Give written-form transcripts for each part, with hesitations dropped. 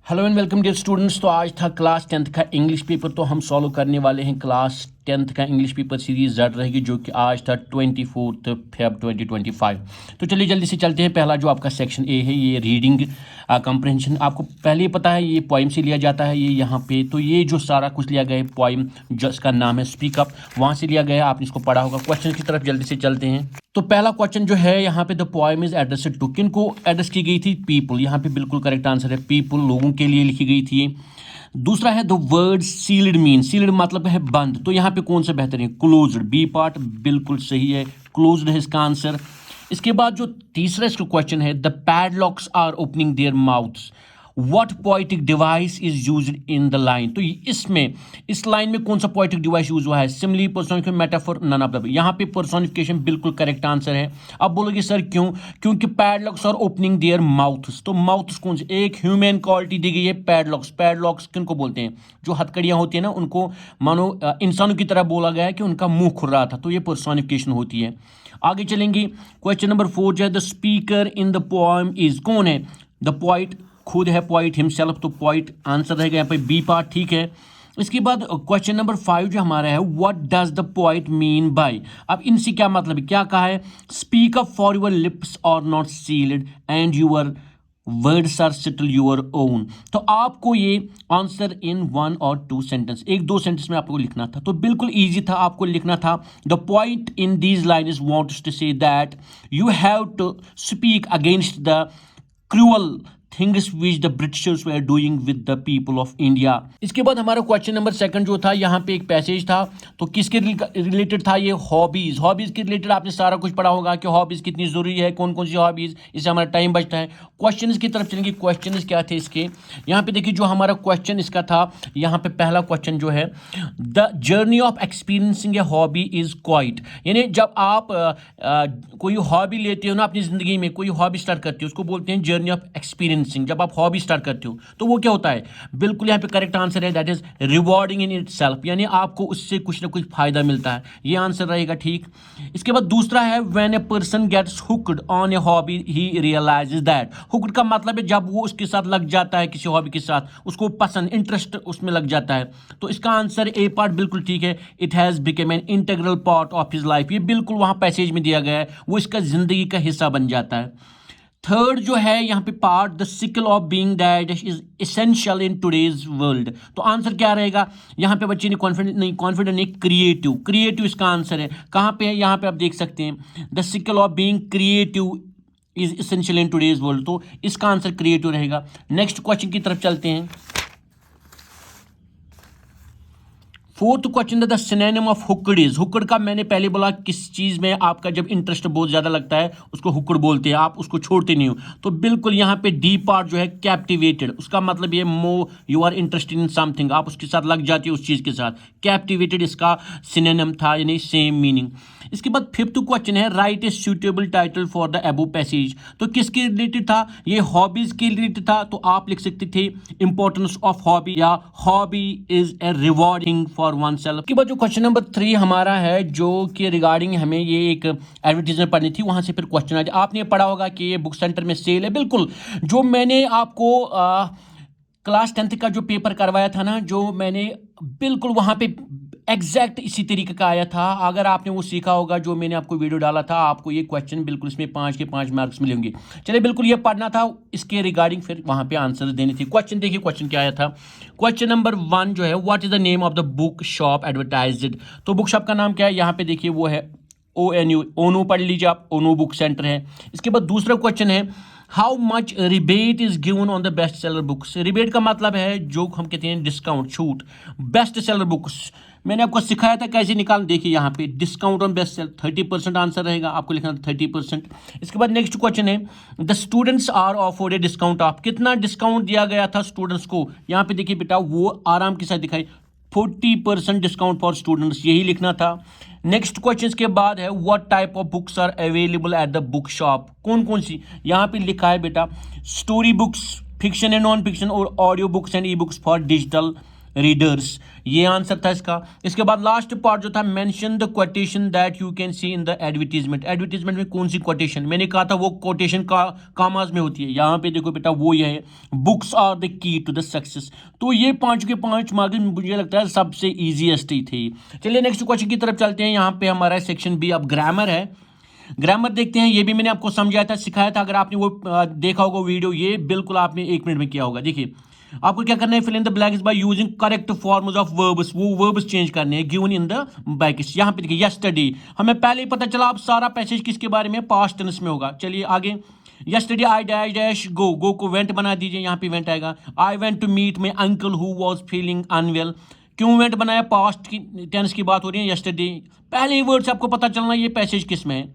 Hello and welcome dear students. तो आज था क्लास 10th का इंग्लिश पेपर। तो हम सॉल्व करने वाले हैं क्लास 10th का इंग्लिश पेपर सीरीज जड रहेगी, जो कि आज था 24 फेब 2025। तो चलिए जल्दी से चलते हैं। पहला जो आपका सेक्शन ए है, ये रीडिंग कम्प्रहेंशन। आपको पहले ही पता है ये पोइम से लिया जाता है। ये यहाँ पे तो ये जो सारा कुछ लिया गया है पोइम, जिसका नाम है स्पीक अप, वहाँ से लिया गया है। आपने इसको पढ़ा होगा। क्वेश्चन की तरफ जल्दी से चलते हैं। तो पहला क्वेश्चन जो है यहाँ पे, the poem is addressed to, किन को एड्रेस की गई थी? पीपल। यहाँ पे बिल्कुल करेक्ट आंसर है, पीपल, लोगों के लिए लिखी गई थी। दूसरा है the word sealed mean, sealed मतलब है बंद। तो यहाँ पे कौन सा बेहतर है? क्लोज्ड, बी पार्ट बिल्कुल सही है, क्लोज्ड है इसका आंसर। इसके बाद जो तीसरा इसका क्वेश्चन है, the padlocks are opening their mouths, what poetic device is used in the line. तो इसमें इस लाइन में कौन सा पोएटिक डिवाइस यूज हुआ है? Simile, personification, metaphor, none of the. यहाँ पे पर्सोनिफिकेशन बिल्कुल करेक्ट आंसर है। अब बोलोगे सर क्यों? क्योंकि पैडलॉक्स और ओपनिंग देयर माउथ्स, तो माउथ्स कौन से? एक ह्यूमन क्वालिटी दी गई है पैडलॉक्स। पैडलॉक्स किन को बोलते हैं? जो हथकड़ियां होती है ना, उनको मानो इंसानों की तरह बोला गया है कि उनका मुंह खुल रहा था, तो ये पर्सोनिफिकेशन होती है। आगे चलेंगे। क्वेश्चन नंबर 4 जो है, the speaker in the poem is, कौन है? द पोइट खुद है, पोइट हिमसेल्फ। तो पोइट आंसर रहेगा यहाँ पे बी पार्ट, ठीक है। इसके बाद क्वेश्चन नंबर 5 जो हमारा है, what does the poet mean by. अब इनसे क्या मतलब है, क्या कहा है? Speak up for your lips are not sealed and your words are still your own. तो आपको ये आंसर इन 1 और 2 सेंटेंस, 1-2 सेंटेंस में आपको लिखना था। तो बिल्कुल इजी था, आपको लिखना था the point in these lines wants to say that you have to speak against the cruel things which the Britishers were doing with the people of India. इसके बाद हमारा क्वेश्चन नंबर 2 जो था, यहाँ पे एक पैसेज था, तो किसके रिलेटेड था ये? हॉबीज। हॉबीज के रिलेटेड आपने सारा कुछ पढ़ा होगा कि हॉबीज कितनी जरूरी है, कौन कौन सी हॉबीज, इससे हमारा टाइम बचता है। क्वेश्चन की तरफ चलेंगे। क्वेश्चन क्या थे इसके? यहाँ पे देखिए जो हमारा क्वेश्चन इसका था, यहाँ पे पहला क्वेश्चन जो है, the journey of experiencing a hobby is quite, यानी जब आप कोई हॉबी लेते हो ना अपनी जिंदगी में, कोई हॉबी स्टार्ट करते हो, उसको बोलते हैं जर्नी ऑफ एक्सपीरियंसिंग। जब आप हॉबी स्टार्ट करते हो तो वो क्या होता है? बिल्कुल यहाँ पे करेक्ट आंसर है, that is rewarding in itself, यानी आपको उससे कुछ ना कुछ फायदा मिलता है। ये आंसर रहेगा, ठीक। इसके बाद दूसरा है, when a person gets hooked on a hobby he realises that. Hooked का मतलब है जब वो उसके साथ लग जाता है, किसी हॉबी के साथ, उसको पसंद, इंटरेस्ट उसमें लग जाता है। तो इसका आंसर ए पार्ट बिल्कुल ठीक है, it has become an integral part of his life. ये बिल्कुल वहां पैसेज में दिया गया है, वो इसका जिंदगी का हिस्सा बन जाता है। थर्ड जो है यहाँ पे part, the sickle of being dad is essential in today's world. तो आंसर क्या रहेगा? यहाँ पे बच्चे ने कॉन्फिडेंट नहीं, क्रिएटिव। क्रिएटिव इसका आंसर है। कहाँ पे है? यहाँ पे आप देख सकते हैं, the sickle of being creative is essential in today's world. तो इसका आंसर क्रिएटिव रहेगा। नेक्स्ट क्वेश्चन की तरफ चलते हैं। Fourth question, the synonym of hooked is. Hooked का मैंने पहले बोला, किस चीज में आपका जब इंटरेस्ट बहुत ज्यादा लगता है उसको हुक्ड बोलते हैं, आप उसको छोड़ते नहीं हो। तो बिल्कुल यहाँ पे डी पार्ट जो है, कैप्टिवेटेड, उसका मतलब ये you are interested in something, आप उसके साथ लग जाती हो उस चीज के साथ। कैप्टिवेटेड इसका सिनोनिम था, यानी सेम मीनिंग। इसके बाद फिफ्थ क्वेश्चन है, write a suitable title for the above passage. तो किसके रिलेटेड था? ये हॉबीज के रिलेटेड था। तो आप लिख सकते थे इंपॉर्टेंस ऑफ हॉबी, या hobby is a rewarding for one self. के बाद जो क्वेश्चन नंबर 3 हमारा है, जो कि रिगार्डिंग हमें ये एक एडवर्टीजमेंट पढ़नी थी, वहां से फिर क्वेश्चन आ जाए। आपने पढ़ा होगा कि ये बुक सेंटर में सेल है। बिल्कुल जो मैंने आपको क्लास 10th का जो पेपर करवाया था ना, जो मैंने बिल्कुल वहां पे एग्जैक्ट इसी तरीके का आया था। अगर आपने वो सीखा होगा, जो मैंने आपको वीडियो डाला था, आपको ये क्वेश्चन बिल्कुल इसमें 5 के 5 मार्क्स मिलेंगे। चलिए बिल्कुल ये पढ़ना था, इसके रिगार्डिंग फिर वहां पे आंसर देनी थी। क्वेश्चन देखिए, क्वेश्चन क्या आया था। क्वेश्चन नंबर 1 जो है, what is the name of the book shop advertised. तो बुक शॉप का नाम क्या है? यहाँ पे देखिए वो है ONU, ओनू पढ़ लीजिए आप, ओनू बुक सेंटर है। इसके बाद दूसरा क्वेश्चन है, how much rebate is given on the best seller books. Rebate का मतलब है जो हम कहते हैं डिस्काउंट, छूट। बेस्ट सेलर बुक्स मैंने आपको सिखाया था कैसे निकाल, देखिए यहाँ पे discount on best seller 30% answer रहेगा, आपको लिखना 30%। इसके बाद नेक्स्ट क्वेश्चन है, the students are offered a discount of. कितना डिस्काउंट दिया गया था स्टूडेंट्स को? यहाँ पे देखिए बेटा, वो आराम के साथ दिखाई, 40% डिस्काउंट फॉर स्टूडेंट्स, यही लिखना था। नेक्स्ट क्वेश्चन के बाद है, what type of books are available at the book shop. कौन कौन सी? यहाँ पे लिखा है बेटा, story books, fiction and non fiction, और audio books and e books for digital readers, ये आंसर था इसका। इसके बाद लास्ट पार्ट जो था, mention the quotation that you can see in the advertisement. Advertisement में कौन सी कोटेशन, मैंने कहा था वो कोटेशन का कामाज में होती है, यहाँ पे देखो बेटा वो ये है, books are the key to the success. तो ये 5 के 5 मार्क्स मुझे लगता है सबसे ईजीएस्ट ही थे। चलिए नेक्स्ट क्वेश्चन की तरफ चलते हैं। यहाँ पे हमारा सेक्शन बी अब ग्रामर है। ग्रामर देखते हैं, ये भी मैंने आपको समझाया था, सिखाया था। अगर आपने वो देखा होगा वीडियो, ये बिल्कुल आपने 1 मिनट में किया होगा। देखिए आपको क्या करना है, fill in the blanks by using correct forms of verbs. वो वर्ब्स चेंज करने हैं गिवन इन द ब्रैकेट्स। यहाँ पे देखिए यस्टरडे, हमें पहले ही पता चला अब सारा पैसेज किसके बारे में, पास्ट टेंस में होगा। चलिए आगे, yesterday I dash dash go, go को वेंट बना दीजिए, यहाँ पे वेंट आएगा। I went to meet my uncle who was feeling unwell, क्यों वेंट बनाया, पास्ट की टेंस की बात हो रही है, यस्टरडे। पहले ही वर्ड से आपको पता चलना ये पैसेज किस में है।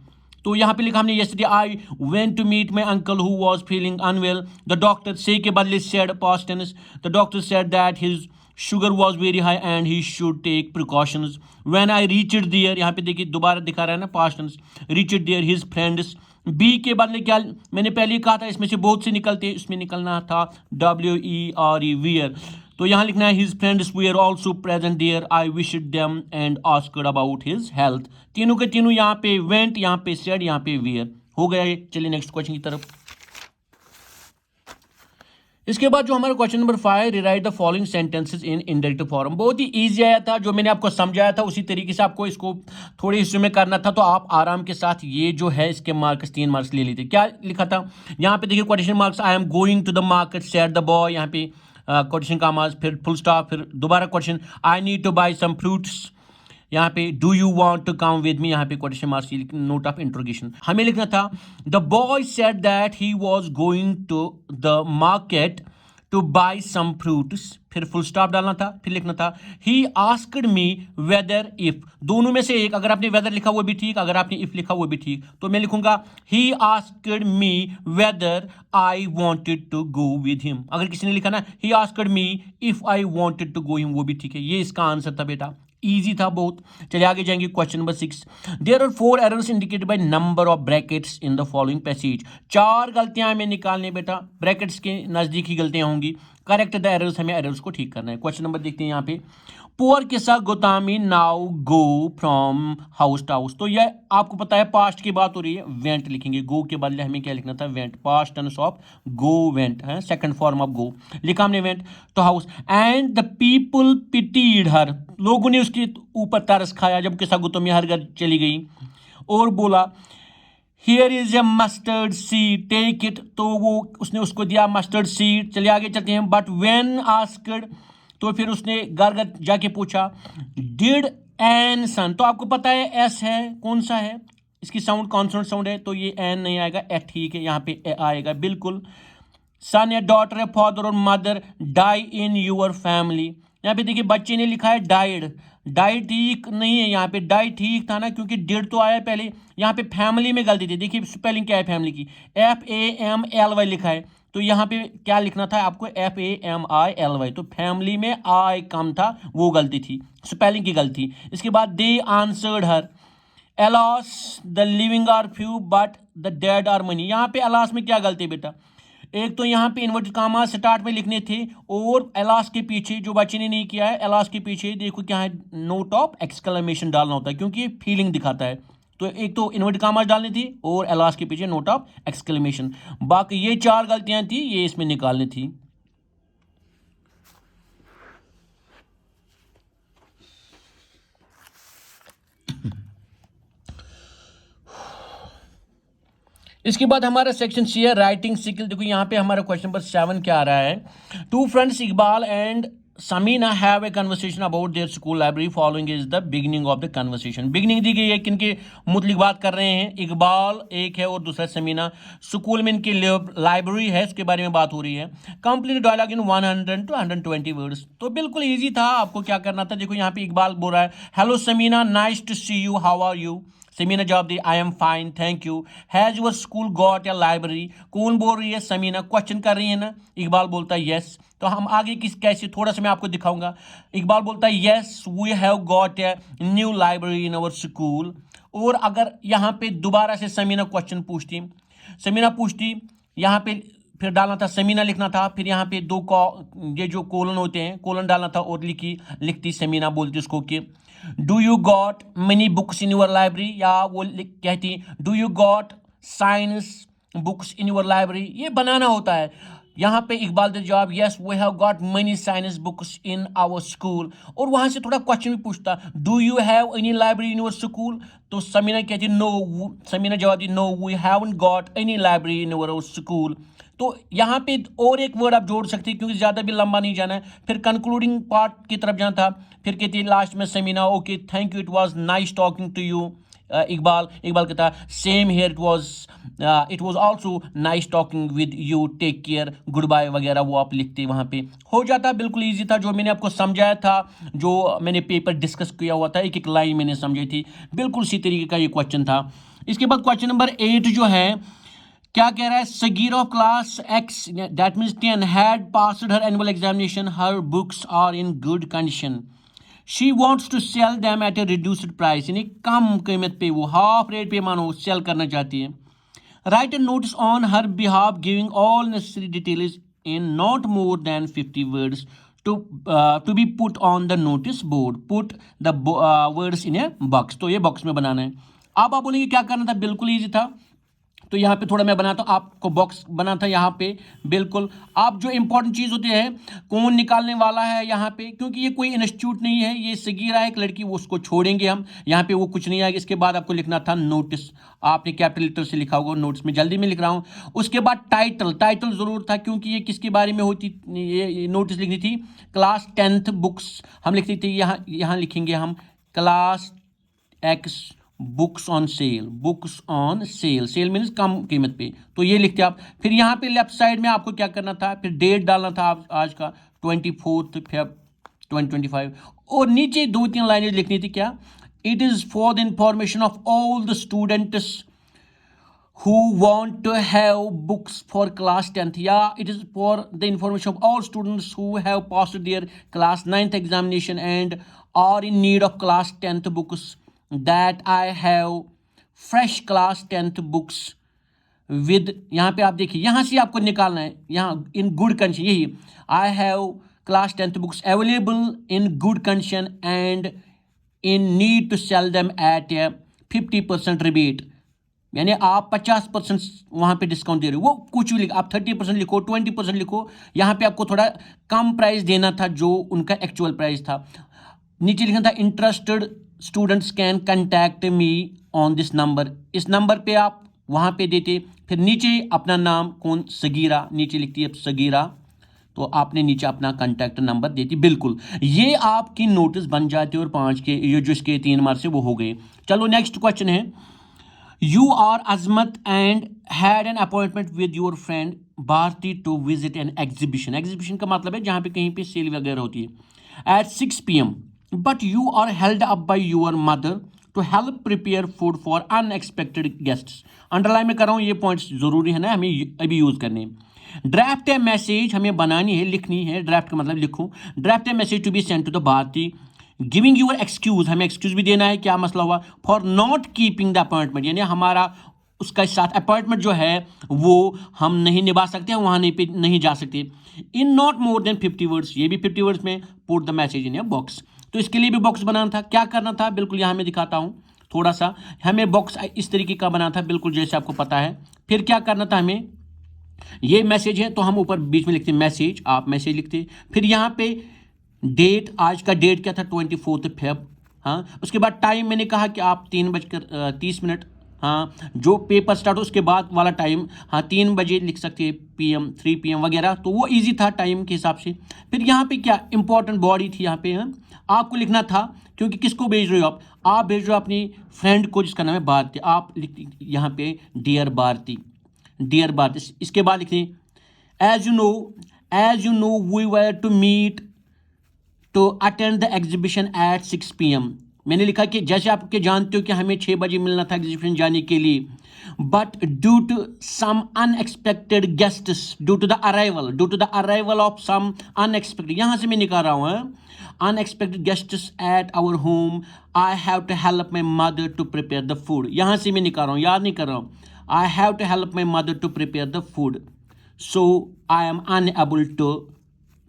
तो यहाँ पे लिखा हमने yesterday I went to meet my uncle who was feeling unwell, the doctor, say के बदले said, past tense, the doctor said that his sugar was very high and he should take precautions. When I reached there, यहाँ पे देखिए दोबारा दिखा रहा है ना past tense, reached there his friends. Be के बदले क्या, मैंने पहले ही कहा था इसमें से बहुत से निकलते हैं, इसमें निकलना था WERE, वियर। तो यहाँ लिखना है his friends were also present there, I wished them and asked about his health. तीनों के तीनों यहाँ पे वेंट, यहाँ पे सेड, यहाँ पे वेयर हो गया ये। चलिए नेक्स्ट क्वेश्चन की तरफ। इसके बाद जो हमारा question number 5, rewrite the following sentences in indirect form. बहुत ही इजी आया था, जो मैंने आपको समझाया था उसी तरीके से आपको इसको थोड़े हिस्सों में करना था। तो आप आराम के साथ ये जो है इसके मार्क्स 3 मार्क्स ले लेते। क्या लिखा था यहाँ पे देखिए, question marks, I am going to the market said the boy, यहाँ पे क्वेश्चन का मार्क्स, फिर फुल स्टॉप, फिर दोबारा question, I need to buy some fruits, यहाँ पे do you want to come with me, यहाँ पे question marks, note of interrogation. हमें लिखना था the boy said that he was going to the market to buy some fruits, फिर full stop डालना था, फिर लिखना था he asked me whether if. दोनों में से एक, अगर आपने वेदर लिखा वो भी ठीक, अगर आपने इफ लिखा वो भी ठीक। तो मैं लिखूंगा he asked me whether I wanted to go with him. अगर किसी ने लिखा ना he asked me if I wanted to go him, वो भी ठीक है। ये इसका आंसर था बेटा, इजी था बहुत। चलिए आगे जाएंगे, question number 6, there are 4 errors indicated by number of brackets in the following passage. 4 गलतियां हमें निकालने बेटा, ब्रैकेट्स के नजदीक ही गलतियां होंगी। करेक्ट द एरर्स, हमें एरर्स को ठीक करना है। क्वेश्चन नंबर देखते हैं यहाँ पे, पुअर के साथ Gotami now go from house to house. तो यह आपको पता है पास्ट की बात हो रही है, वेंट लिखेंगे, गो के बदले हमें क्या लिखना था, went, past tense of go went है, सेकंड फॉर्म ऑफ गो, लिखा हमने went to house. And the people pitied her, लोगों ने उसके ऊपर तरस खाया जब किसा गोतमी हर घर चली गई, और बोला here is a mustard seed take it, तो वो उसने उसको दिया मस्टर्ड सीड। चलिए आगे चलते हैं, बट व्हेन आस्क्ड, तो फिर उसने घर घर जाके पूछा डिड एन सन, तो आपको पता है एस है, कौन सा है, इसकी साउंड कॉन्सोनेंट साउंड है, तो ये एन नहीं आएगा, ए ठीक है, यहाँ पे ए आएगा बिल्कुल। सन या डॉटर या फादर और mother die in your family, यहाँ पे देखिए बच्चे ने लिखा है डाइड, डाइड ठीक नहीं है, यहाँ पे डाई ठीक था ना, क्योंकि डिड तो आया पहले। यहाँ पे फैमिली में गलती थी, देखिए स्पेलिंग क्या है फैमिली की, FAMLY लिखा है, तो यहाँ पे क्या लिखना था आपको, FAMILY, तो फैमिली में आई कम था, वो गलती थी, स्पेलिंग की गलती। इसके बाद they answered her, alas the living are few but the dead are many. यहाँ पे अलास में क्या गलती बेटा, एक तो यहाँ पे इन्वर्टेड कामा स्टार्ट में लिखने थे, और अलास के पीछे जो बच्चे ने नहीं किया है, अलास के पीछे देखो क्या है, नोट ऑफ एक्सक्लेमेशन डालना होता है, क्योंकि ये फीलिंग दिखाता है। तो एक तो इन्वर्टेड कामास डालनी थी, और अलास के पीछे नोट ऑफ एक्सक्लेमेशन। बाकी ये 4 गलतियां थी, ये इसमें निकालनी थी। इसके बाद हमारा सेक्शन सी है राइटिंग स्किल। देखो यहाँ पे हमारा क्वेश्चन नंबर 7 क्या आ रहा है, 2 friends Iqbal and Samina have a conversation about their school library, following is the beginning of the conversation. Beginning दी गई है, किनके मुतलिक बात कर रहे हैं, इकबाल एक है और दूसरा समीना, स्कूल में इनकी लाइब्रेरी है, उसके बारे में बात हो रही है। Complete dialogue in 100 to 120 words. तो बिल्कुल ईजी था, आपको क्या करना था, देखो यहाँ पे इकबाल बोल रहा है hello Samina, nice to see you, how are you. Samina जवाब दी I am fine thank you. Has your school got a library, कौन बोल रही है, समीना क्वेश्चन कर रही है ना, इकबाल बोलता है यस। तो हम आगे किस कैसे थोड़ा सा मैं आपको दिखाऊंगा। इकबाल बोलता है yes we have got a new library in our school. और अगर यहाँ पे दोबारा से समीना क्वेश्चन पूछती, समीना पूछती यहाँ पे फिर डालना था समीना लिखना था, फिर यहाँ पे ये जो कोलन होते हैं कोलन डालना था और लिखती समीना, बोलती उसको कि do you got many books in your library, या वो कहती do you got science books in your library. ये बनाना होता है। यहाँ पे इकबाल दे जवाब yes we have got many science books in our school, और वहाँ से थोड़ा क्वेश्चन भी पूछता do you have any library in your school, तो समीना कहती नो, समीना जवाब दी no we haven't got any library in your school. तो यहाँ पे और एक वर्ड आप जोड़ सकते हैं क्योंकि ज़्यादा भी लंबा नहीं जाना है। फिर कंक्लूडिंग पार्ट की तरफ जाना था, फिर कहती है लास्ट में Samina okay thank you it was nice talking to you. Iqbal कहता same here it was also nice talking with you take care good bye वगैरह वो आप लिखते वहाँ पे हो जाता। बिल्कुल ईजी था, जो मैंने आपको समझाया था, जो मैंने पेपर डिस्कस किया हुआ था, एक एक लाइन मैंने समझी थी, बिल्कुल इसी तरीके का ये क्वेश्चन था। इसके बाद क्वेश्चन नंबर 8 जो है क्या कह रहा है, Sagir of class X that means 10 had passed her annual examination, her books are in good condition, she wants to sell them at a reduced price, यानी कम कीमत पे, वो हाफ रेट पे मानो सेल करना चाहती है। Write a notice on her behalf giving all necessary details in not more than 50 words to be put on the notice board, put the words in a box. तो ये box में बनाना है। अब आप बोलेंगे क्या करना था, बिल्कुल ईजी था। तो यहाँ पे थोड़ा मैं बनाता हूँ, आपको बॉक्स बना था यहाँ पे। बिल्कुल आप जो इंपॉर्टेंट चीज़ होती है कौन निकालने वाला है यहाँ पे, क्योंकि ये कोई इंस्टीट्यूट नहीं है, ये सगीरा है एक लड़की, वो उसको छोड़ेंगे हम, यहाँ पे वो कुछ नहीं आएगा। इसके बाद आपको लिखना था नोटिस, आपने कैपिटल लेटर से लिखा होगा, नोटिस में जल्दी में लिख रहा हूँ। उसके बाद टाइटल ज़रूर था क्योंकि ये किसके बारे में होती, ये नोटिस लिखनी थी क्लास 10th बुक्स, हम लिखते थे यहाँ लिखेंगे हम class X books on sale, sale means कम कीमत पे, तो ये लिखते आप। फिर यहाँ पे लेफ्ट साइड में आपको क्या करना था, फिर डेट डालना था आज का 24 Feb 2025, और नीचे 2-3 लाइनें लिखनी थी क्या, it is for the information of all the students who want to have books for class 10th, या it is for the information of all students who have passed their class 9th examination and are in need of class 10th books, that I have fresh class 10th books with, यहाँ पे आप देखिए, यहाँ से आपको निकालना है, यहाँ in good condition, यही I have class 10th books available in good condition and in need to sell them at a 50% rebate, यानी आप 50% वहाँ पे डिस्काउंट दे रहे हो, वो कुछ भी लिखो, आप 30% लिखो, 20% लिखो, यहाँ पे आपको थोड़ा कम प्राइस देना था जो उनका एक्चुअल प्राइस था। नीचे लिखना था interested students can contact me on this number, इस नंबर पे आप वहाँ पे देते। फिर नीचे अपना नाम, कौन, सगीरा, नीचे लिखती है सगीरा, तो आपने नीचे अपना कॉन्टैक्ट नंबर देती। बिल्कुल ये आपकी नोटिस बन जाती है, और 5 के ये जो इसके 3 मार्क्स से वो हो गए। चलो नेक्स्ट क्वेश्चन है, You are Azmat and had an appointment with your friend Bharti to visit an exhibition. Exhibition का मतलब है जहाँ पे कहीं पे सेल वगैरह होती है। At 6 p.m. But you are held up by your mother to help prepare food for unexpected guests. Underline में कर रहा हूँ, ये पॉइंट्स ज़रूरी है ना, हमें अभी यूज़ करने। ड्राफ्ट ए मैसेज हमें बनानी है, लिखनी है, ड्राफ्ट का मतलब लिखो। Draft a message to be send to the Bharti giving your excuse, हमें एक्सक्यूज भी देना है, क्या मसला हुआ, for not keeping the appointment, यानी हमारा उसका साथ अपॉइंटमेंट जो है वो हम नहीं निभा सकते हैं, वहाँ नहीं जा सकते। इन नॉट मोर देन 50 वर्ड्स, ये भी 50 वर्ड्स में, put the message in a box, तो इसके लिए भी बॉक्स बनाना था। क्या करना था, बिल्कुल यहाँ मैं दिखाता हूँ थोड़ा सा, हमें बॉक्स इस तरीके का बनाना था, बिल्कुल जैसे आपको पता है। फिर क्या करना था, हमें ये मैसेज है तो हम ऊपर बीच में लिखते मैसेज, आप मैसेज लिखते। फिर यहाँ पे डेट, आज का डेट क्या था 24 Feb, हाँ। उसके बाद टाइम मैंने कहा कि आप 3:30, हाँ, जो पेपर स्टार्ट हो उसके बाद वाला टाइम, हाँ 3 बजे लिख सकते हैं, PM 3 PM वगैरह, तो वो इजी था टाइम के हिसाब से। फिर यहाँ पे क्या इंपॉर्टेंट बॉडी थी, यहाँ पे आपको लिखना था, क्योंकि किसको भेज रहे हो आप भेज रहे हो अपनी फ्रेंड को जिसका नाम है भारती, आप लिख यहाँ पे डियर भारती, डियर भारती। इसके बाद लिखते as you know we were to meet to attend the exhibition at 6 PM। मैंने लिखा कि जैसे आपके जानते हो कि हमें 6 बजे मिलना था एग्जीबिशन जाने के लिए, but due to some unexpected guests, due to the arrival of some unexpected, यहाँ से मैं निकाल रहा हूँ, unexpected guests at our home, I have to help my mother to prepare the food, यहाँ से मैं निकाल रहा हूँ, याद नहीं कर रहा हूँ, I have to help my mother to prepare the food. So I am unable to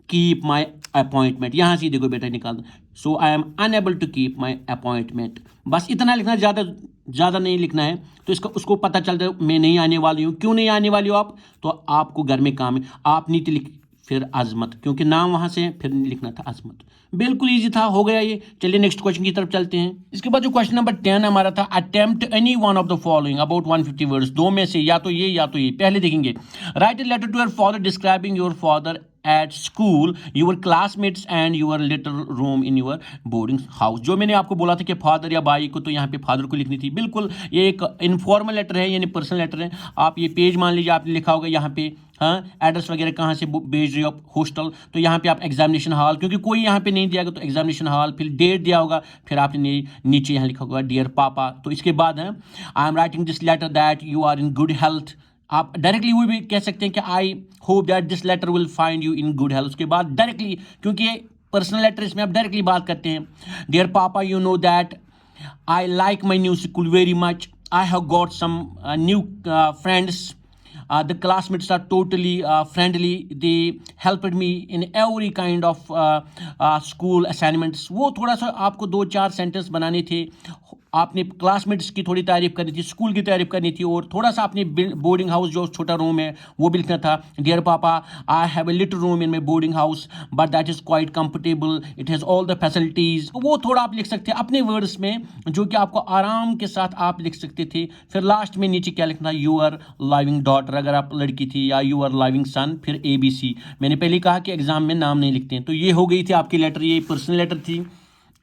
keep my appointment. यहाँ से देखो बेटा निकाल दो, so I am unable to keep my appointment. बस इतना लिखना, ज़्यादा नहीं लिखना है। तो इसका उसको पता चलता है मैं नहीं आने वाली हूँ। क्यों नहीं आने वाली हो आप? तो आपको घर में काम है। आप नीति लिख फिर अजमत, क्योंकि नाम वहाँ से फिर लिखना था अजमत। बिल्कुल ईजी था, हो गया ये। चलिए नेक्स्ट क्वेश्चन की तरफ चलते हैं। इसके बाद जो क्वेश्चन नंबर 10 हमारा था, attempt any one of the following about 150 words. दो में से या तो ये या तो ये। पहले देखेंगे, write a letter to your father describing your father at school, your classmates and your little room in your boarding house. जो मैंने आपको बोला था कि फादर या भाई को, तो यहाँ पे फादर को लिखनी थी। बिल्कुल ये एक इनफॉर्मल लेटर है, यानी पर्सनल लेटर है। आप ये पेज मान लीजिए आपने लिखा होगा यहाँ पे, हाँ, एड्रेस वगैरह कहाँ से भेज रहे हो आप, हॉस्टल। तो यहाँ पे आप एग्जामिनेशन हॉल, क्योंकि कोई यहाँ पे नहीं दिया गया तो एग्जामिनेशन हॉल, फिर डेट दिया होगा, फिर आपने नीचे यहाँ लिखा होगा डियर पापा। तो इसके बाद है, I am writing this letter that you are in good health. आप डायरेक्टली वो भी कह सकते हैं कि I hope that this letter will find you in good health. उसके बाद डायरेक्टली, क्योंकि पर्सनल लेटर इसमें आप डायरेक्टली बात करते हैं, dear papa you know that I like my new school very much, I have got some new friends, the classmates are totally friendly, they helped me in every kind of school assignments। वो थोड़ा सा आपको 2-4 sentence बनाने थे। आपने classmates की थोड़ी तारीफ करनी थी, स्कूल की तारीफ करनी थी, और थोड़ा सा आपने बोर्डिंग हाउस जो छोटा रूम है वो भी लिखना था। डियर पापा I have a little room in my boarding house but that is quite comfortable, it has all the facilities. वो थोड़ा आप लिख सकते हैं अपने वर्ड्स में, जो कि आपको आराम के साथ आप लिख सकते थे। फिर लास्ट में नीचे क्या लिखना, यूर लविंग डॉटर अगर आप लड़की थी, या यूर लविंग सन, फिर ABC। मैंने पहले कहा कि एग्जाम में नाम नहीं लिखते हैं। तो ये हो गई थी आपकी लेटर, ये पर्सनल लेटर थी।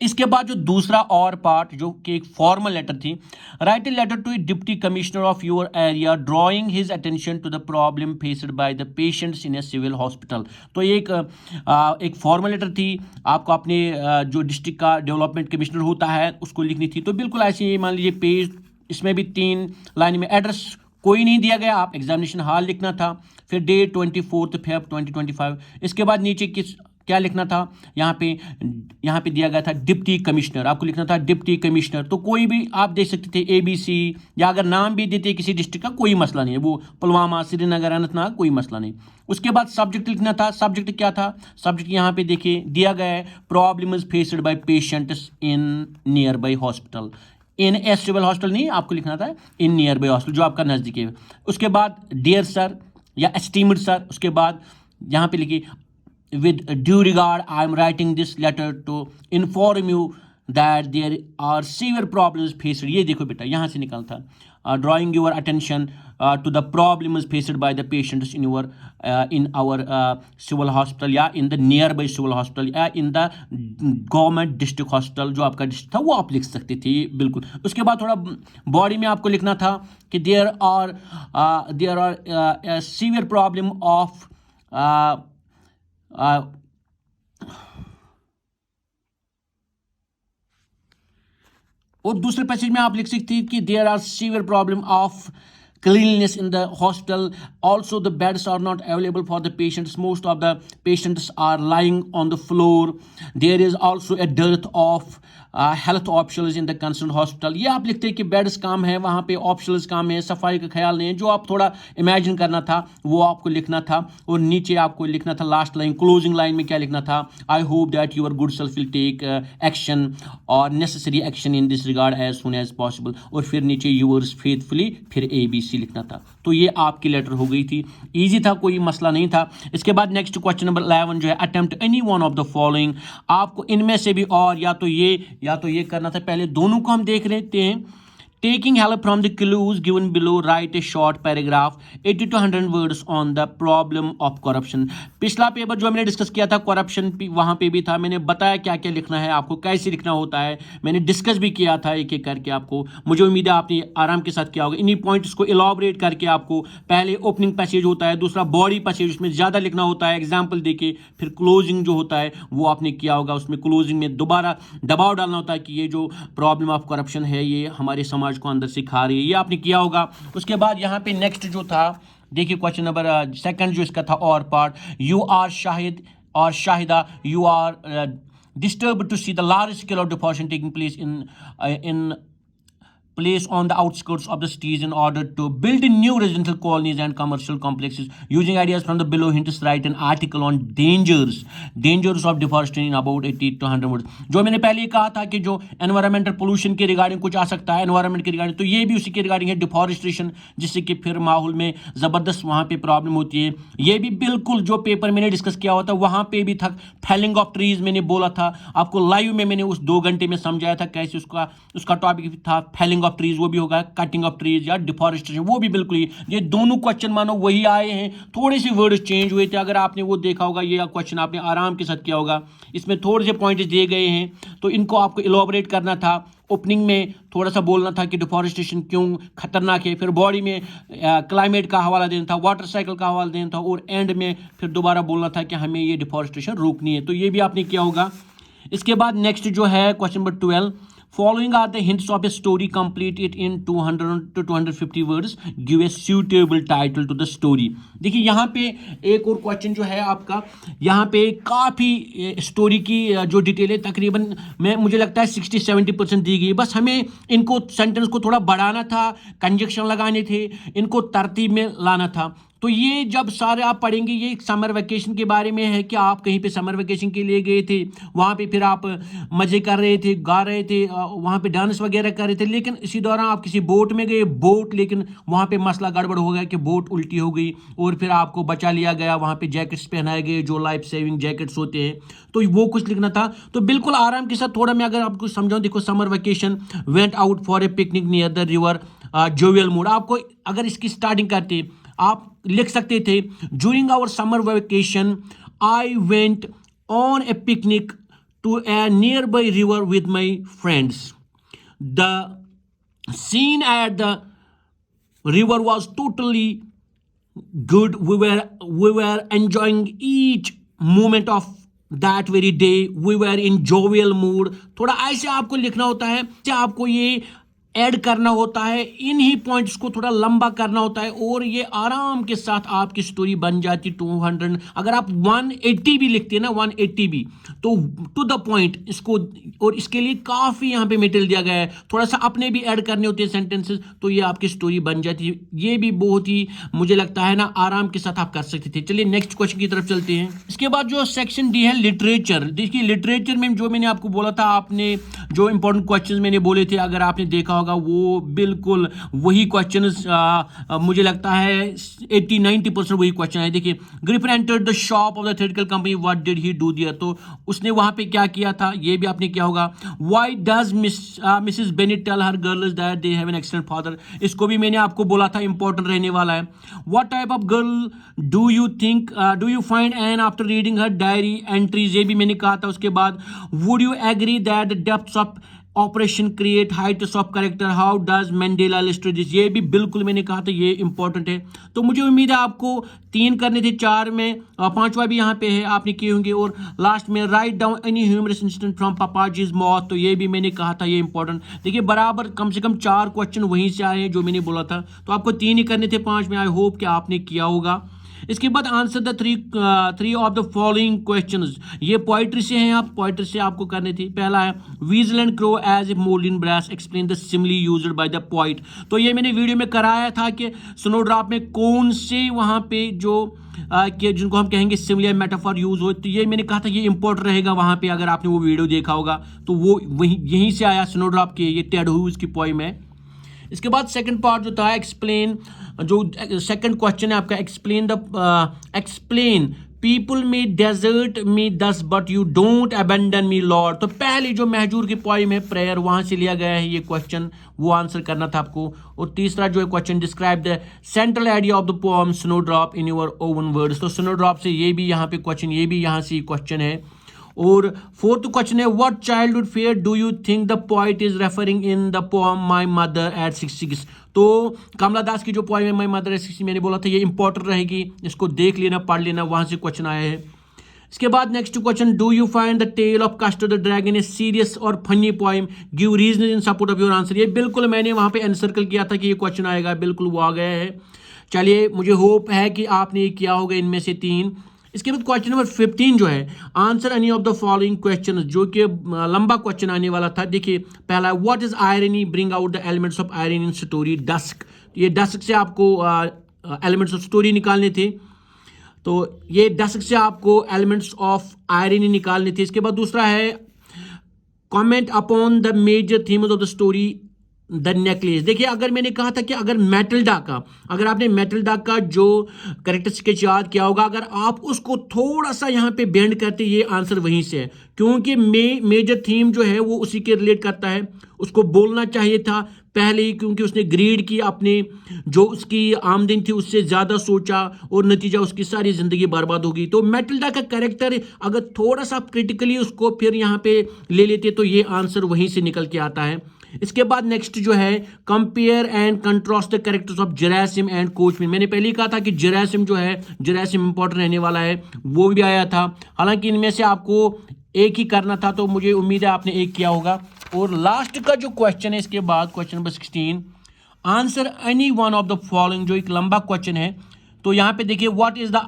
इसके बाद जो दूसरा और पार्ट जो कि एक फॉर्मल लेटर थी, write a letter to a deputy commissioner of your area drawing his attention to the problem faced by the patients in a civil hospital. तो एक फॉर्मल लेटर थी, आपको अपने जो डिस्ट्रिक्ट का डेवलपमेंट कमिश्नर होता है उसको लिखनी थी। तो बिल्कुल ऐसे ही मान लीजिए पेज, इसमें भी 3 लाइन में एड्रेस कोई नहीं दिया गया, आप एग्जामिनेशन हॉल लिखना था। फिर डेट 24 Feb 2025। इसके बाद नीचे क्या लिखना था, यहाँ पे दिया गया था डिप्टी कमिश्नर, आपको लिखना था डिप्टी कमिश्नर। तो कोई भी आप देख सकते थे ABC, या अगर नाम भी देते किसी डिस्ट्रिक्ट का कोई मसला नहीं है, वो पुलवामा, श्रीनगर, अनंतनाग, कोई मसला नहीं। उसके बाद सब्जेक्ट लिखना था। सब्जेक्ट क्या था? सब्जेक्ट यहाँ पे देखिए दिया गया है, problems faced by patients in nearby hospital. In a civil hospital नहीं, आपको लिखना था इन नियर बाई हॉस्पिटल, जो आपका नज़दीक है। उसके बाद डियर सर या एस्टीम्ड सर। उसके बाद यहाँ पे लिखिए, with due regard I am writing this letter to inform you that there are severe problems faced। ये देखो बेटा यहाँ से निकल था, drawing your attention to the problems faced by the patients in our civil hospital, या in the nearby civil hospital, या in the government district hospital। जो आपका डिस्ट्रिक्ट था वो आप लिख सकते थे बिल्कुल। उसके बाद थोड़ा बॉडी में आपको लिखना था कि there are a severe problem of और दूसरे पैसेज में आप लिख सकते हैं कि there are severe problem of cleanliness in the hospital, also the beds are not available for the patients, most of the patients are lying on the floor, there is also a dearth of health options in the concerned hospital। ये आप लिखते हैं कि beds कम है वहाँ पे, optionals कम है, सफाई का ख्याल नहीं है। जो आप थोड़ा इमेजिन करना था वो आपको लिखना था। और नीचे आपको लिखना था लास्ट लाइन, क्लोजिंग लाइन में क्या लिखना था, I hope that your good self will take action और necessary action in this regard as soon as possible. और फिर नीचे यूअर्स फेथफुली, फिर ABC लिखना था। तो ये आपकी लेटर हो गई थी, इजी था, कोई मसला नहीं था। इसके बाद नेक्स्ट क्वेश्चन नंबर 11 जो है, attempt any one of the following. आपको इनमें से भी और या तो ये करना था। पहले दोनों को हम देख लेते हैं। Taking help from the clues given below, write a short paragraph 80 to 100 words on the problem of corruption। पिछला पेपर जो मैंने डिस्कस किया था करप्शन, वहाँ पे भी था, मैंने बताया क्या क्या लिखना है, आपको कैसे लिखना होता है, मैंने डिस्कस भी किया था एक एक करके आपको। मुझे उम्मीद है आपने आराम के साथ किया होगा। इन्हीं पॉइंट्स को इलाबरेट करके आपको पहले ओपनिंग पैसेज होता है, दूसरा बॉडी पैसेज, उसमें ज़्यादा लिखना होता है एग्जाम्पल देके, फिर क्लोजिंग जो होता है वो आपने किया होगा। उसमें क्लोजिंग में दोबारा दबाव डालना होता है कि ये जो प्रॉब्लम ऑफ करप्शन है ये हमारे समाज को अंदर से खा रही है, ये आपने किया होगा। उसके बाद यहाँ पे नेक्स्ट जो था, देखिए क्वेश्चन नंबर 2 जो इसका था और पार्ट, यू आर शाहिद और Shahida, you are disturbed to see the large scale of deforestation taking place in placed on the outskirts of the cities in order to build new residential colonies and commercial complexes. Using ideas from the below, hints write an article on dangers of deforestation in about 80 to 100 words. जो मैंने पहले कहा था कि जो environmental pollution के regarding कुछ आ सकता है एनवायरमेंट के रिगार्डिंग, तो ये भी उसी के रिगार्डिंग है डिफॉरेस्टेशन, जिससे कि फिर माहौल में ज़बरदस्त वहाँ पे प्रॉब्लम होती है। ये भी बिल्कुल जो पेपर मैंने डिस्कस किया हुआ था वहाँ पे भी था। फेलिंग ऑफ ट्रीज मैंने बोला था आपको लाइव में, मैंने उस 2 घंटे में समझाया था कैसे उसका टॉपिक था फेलिंग ऑफ ट्रीज, वो भी होगा कटिंग ऑफ ट्रीज या डिफॉरेस्टेशन, वो भी बिल्कुल ही। ये दोनों क्वेश्चन मानो वही आए हैं, थोड़े से वर्ड चेंज हुए थे। अगर आपने वो देखा होगा ये क्वेश्चन आपने आराम के साथ किया होगा, इसमें थोड़े से पॉइंट्स दिए गए हैं, तो इनको आपको इलॉबरेट करना था। ओपनिंग में थोड़ा सा बोलना था कि डिफॉरेस्टेशन क्यों खतरनाक है, फिर बॉडी में क्लाइमेट का हवाला देना था, वाटर साइकिल का हवाला देना था, और एंड में फिर दोबारा बोलना था कि हमें ये डिफॉरेस्टेशन रोकनी है, तो ये भी आपने किया होगा। इसके बाद नेक्स्ट जो है question number 12, Following are the hints of a story. Complete it in 200 to 250 words. Give a suitable title to the story. देखिए यहाँ पे एक और क्वेश्चन जो है आपका, यहाँ पे काफ़ी स्टोरी की जो डिटेल है तकरीबन मुझे लगता है 60-70% दी गई। बस हमें इनको सेंटेंस को थोड़ा बढ़ाना था, कंजक्शन लगाने थे, इनको तरतीब में लाना था। तो ये जब सारे आप पढ़ेंगे, ये एक समर वेकेशन के बारे में है कि आप कहीं पे समर वेकेशन के लिए गए थे, वहाँ पे फिर आप मज़े कर रहे थे, गा रहे थे, वहाँ पे डांस वगैरह कर रहे थे, लेकिन इसी दौरान आप किसी बोट में गए, लेकिन वहाँ पे मसला गड़बड़ हो गया कि बोट उल्टी हो गई और फिर आपको बचा लिया गया, वहाँ पे जैकेट्स पहनाए गए जो लाइफ सेविंग जैकेट्स होते हैं, तो वो कुछ लिखना था। तो बिल्कुल आराम के साथ थोड़ा मैं अगर आपको समझाऊँ, देखो summer vacation went out for a picnic near the river jovial mood. आपको अगर इसकी स्टार्टिंग करते आप लिख सकते थे, during our summer vacation I went on a picnic to a nearby river with my friends. The scene at the river was totally good, we were enjoying each moment of that very day, we were in jovial mood. थोड़ा ऐसे आपको लिखना होता है, आपको ये add करना होता है, इन्हीं पॉइंट्स को थोड़ा लंबा करना होता है, और ये आराम के साथ आपकी स्टोरी बन जाती 200। अगर आप 180 भी लिखते हैं ना, 180 भी, तो टू द पॉइंट इसको, और इसके लिए काफ़ी यहाँ पे मटेरियल दिया गया है, थोड़ा सा अपने भी ऐड करने होते हैं सेंटेंसेस, तो ये आपकी स्टोरी बन जाती है। ये भी बहुत ही मुझे लगता है ना आराम के साथ आप कर सकते थे। चलिए नेक्स्ट क्वेश्चन की तरफ चलते हैं। इसके बाद जो सेक्शन डी है लिटरेचर। देखिए लिटरेचर में जो मैंने आपको बोला था, आपने जो इंपॉर्टेंट क्वेश्चन मैंने बोले थे, अगर आपने देखा वो बिल्कुल वही क्वेश्चंस मुझे लगता है 80-90% वही क्वेश्चन है। देखिए Griffin entered the shop of the theoretical company, what did he do their, तो उसने वहां पे क्या किया था, ये भी आपने किया होगा। Why does Mrs Bennet tell her girls that they have an excellent father, इसको भी मैंने आपको बोला था इंपॉर्टेंट रहने वाला है। What type of girl do you find Anne after reading her diary entries, ये भी मैंने कहा था। उसके बाद would you agree that the depths of oppression create heights of character, how does Mandela illustrate this, ये भी बिल्कुल मैंने कहा था, ये इंपॉर्टेंट है। तो मुझे उम्मीद है आपको 3 करने थे, 4 में 5वां भी यहाँ पे है, आपने किए होंगे। और लास्ट में write down any humorous incident from Papaji's mouth, तो ये भी मैंने कहा था, ये इंपॉर्टेंट। देखिए बराबर कम से कम 4 क्वेश्चन वहीं से आए हैं जो मैंने बोला था, तो आपको 3 ही करने थे 5 में। आई होप कि आपने किया होगा। इसके बाद answer the 3 of the following questions, ये पोइट्री से हैं, आप पोइट्री से आपको करने थे। पहला है weasel and crow as a मोलिन brass, explain the simile used by the poet, तो ये मैंने वीडियो में कराया था कि स्नोड्रॉप में कौन से वहाँ पे जो कि जिनको हम कहेंगे सिमिलर मेटाफर यूज हो, तो ये मैंने कहा था ये इंपॉर्टेंट रहेगा वहाँ पे। अगर आपने वो वीडियो देखा होगा तो वो वही यहीं से आया स्नोड्रॉप के, ये टेड ह्यूज की पोइम है। इसके बाद सेकंड पार्ट जो था एक्सप्लेन, जो सेकंड क्वेश्चन है आपका, एक्सप्लेन पीपल में डेजर्ट में दस but you don't abandon me Lord, तो पहले जो महजूर की पोइम है प्रेयर, वहां से लिया गया है ये क्वेश्चन, वो आंसर करना था आपको। और तीसरा जो है question, describe the central idea of the poem snowdrop in your oven words, तो स्नोड्रॉप से ये भी यहाँ पे क्वेश्चन, ये भी यहाँ से क्वेश्चन है। और फोर्थ क्वेश्चन है what childhood fair do you think the poet is referring in the poem my mother eight 66, तो कमला दास की जो पोएम है माय मदर एट 60, मैंने बोला था ये इंपॉर्टेंट रहेगी, इसको देख लेना, पढ़ लेना, वहां से क्वेश्चन आया है। इसके बाद next question, do you find the tale of Custard the dragon a serious or funny poem, give reason in support of your answer, ये बिल्कुल मैंने वहां पे एनसर्कल किया था कि ये क्वेश्चन आएगा, बिल्कुल वो आ गया है। चलिए मुझे होप है कि आपने किया होगा इनमें से 3। इसके बाद क्वेश्चन नंबर 15 जो है, answer any of the following question, जो कि लंबा क्वेश्चन आने वाला था। देखिए पहला, what is irony, bring out the elements of irony in story Dusk. ये डस्क से आपको एलिमेंट्स ऑफ स्टोरी निकालने थे, तो ये डस्क से आपको एलिमेंट्स ऑफ आयरनी निकालने थे। इसके बाद दूसरा है, comment upon the major themes of the story the Necklace. देखिए अगर मैंने कहा था कि अगर मैटिल्डा का, अगर आपने मैटिल्डा का जो करेक्टर स्केच याद किया होगा, अगर आप उसको थोड़ा सा यहाँ पे बेंड करते, ये आंसर वहीं से है, क्योंकि मेजर थीम जो है वो उसी के रिलेट करता है। उसको बोलना चाहिए था पहले ही, क्योंकि उसने ग्रीड की, अपने जो उसकी आमदनी थी उससे ज़्यादा सोचा और नतीजा उसकी सारी ज़िंदगी बर्बाद होगी। तो मैटिल्डा का कैरेक्टर अगर थोड़ा सा क्रिटिकली उसको फिर यहाँ पे ले लेते तो ये आंसर वहीं से निकल के आता है। इसके बाद नेक्स्ट जो है, compare and contrast the characters of Gerasim and coachman. मैंने पहले ही कहा था कि जेरासिम जो है, जेरासिम इंपॉर्टेंट रहने वाला है, वो भी आया था। हालांकि इनमें से आपको एक ही करना था, तो मुझे उम्मीद है आपने एक किया होगा। और लास्ट का जो क्वेश्चन है इसके बाद, question number 16, answer any one of the following, जो एक लंबा क्वेश्चन है। तो यहाँ पे देखिए, what is the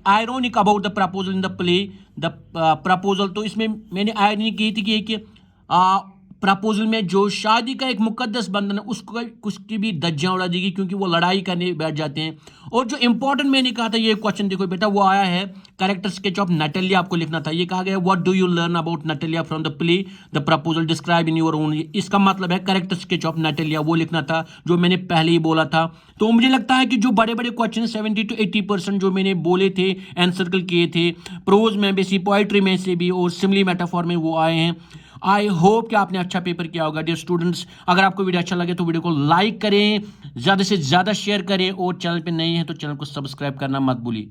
ironic about the proposal in the play, the proposal. तो इसमें मैंने आयरनी की थी कि प्रपोजल में जो शादी का एक मुकद्दस बंधन है उसको उसकी भी धज्जियां उड़ा देगी, क्योंकि वो लड़ाई करने बैठ जाते हैं। और जो इंपॉर्टेंट मैंने कहा था, ये क्वेश्चन देखो बेटा, वो आया है कैरेक्टर स्केच ऑफ नटालिया, आपको लिखना था। ये कहा गया, what do you learn about Natalia from the play the Proposal, describe in your own. इसका मतलब है कैरेक्टर स्केच ऑफ नटालिया, वो लिखना था जो मैंने पहले ही बोला था। तो मुझे लगता है कि जो बड़े बड़े क्वेश्चन 70 to 80% जो मैंने बोले थे, एनसर्कल किए थे, प्रोज में भी, पोइट्री में से भी और सिमिली मेटाफॉर में वो आए हैं। आई होप कि आपने अच्छा पेपर किया होगा डियर स्टूडेंट्स। अगर आपको वीडियो अच्छा लगे तो वीडियो को लाइक करें, ज़्यादा से ज़्यादा शेयर करें, और चैनल पे नए हैं तो चैनल को सब्सक्राइब करना मत भूलिए।